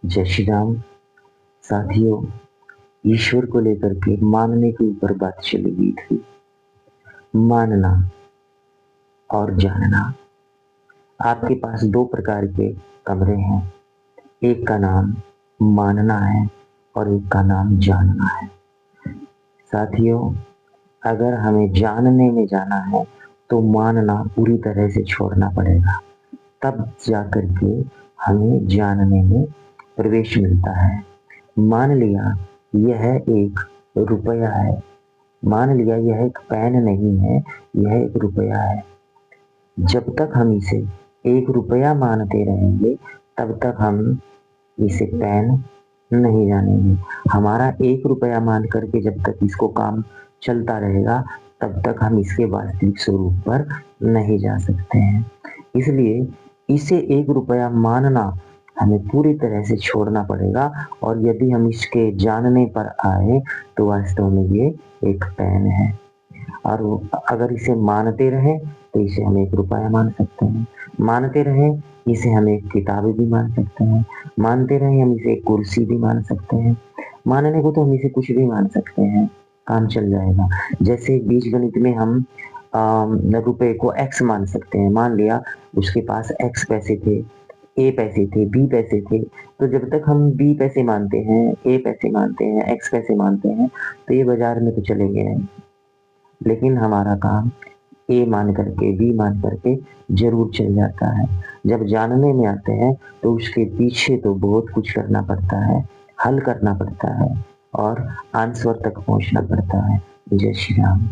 जय श्री राम। साथियों, ईश्वर को लेकर के मानने के ऊपर बात चली गई थी। मानना और जानना। आपके पास दो प्रकार के कमरे हैं, एक का नाम मानना है और एक का नाम जानना है। साथियों, अगर हमें जानने में जाना है तो मानना पूरी तरह से छोड़ना पड़ेगा, तब जाकर के हमें जानने में प्रवेश मिलता है। मान लिया यह एक रुपया है, मान लिया यह एक पेन नहीं है, यह एक रुपया है। जब तक हम इसे एक रुपया मानते रहेंगे तब तक हम इसे पेन नहीं जानेंगे। हमारा एक रुपया मान करके जब तक इसको काम चलता रहेगा तब तक हम इसके वास्तविक स्वरूप पर नहीं जा सकते हैं। इसलिए इसे एक रुपया मानना हमें पूरी तरह से छोड़ना पड़ेगा, और यदि हम इसके जानने पर आए तो वास्तव में ये एक पेन है। और अगर इसे मानते रहें तो इसे हम एक रुपया मान सकते हैं, मानते रहें इसे हम एक किताब भी मान सकते हैं, मानते रहें हम इसे एक कुर्सी भी मान सकते हैं। मानने को तो हम इसे कुछ भी मान सकते हैं, काम चल जाएगा। जैसे बीजगणित में हम रुपए को x मान सकते हैं। मान लिया उसके पास x पैसे थे, a पैसे थे, b पैसे थे, तो जब तक हम b पैसे मानते हैं, a पैसे मानते हैं, x पैसे मानते हैं, तो ये बाजार में तो चलेंगे नहीं। लेकिन हमारा काम ए मान करके, बी मान करके जरूर चल जाता है। जब जानने में आते हैं तो उसके पीछे तो बहुत कुछ करना पड़ता है, हल करना पड़ता है और आंसर तक पहुंचना पड़ता है। जय श्री राम।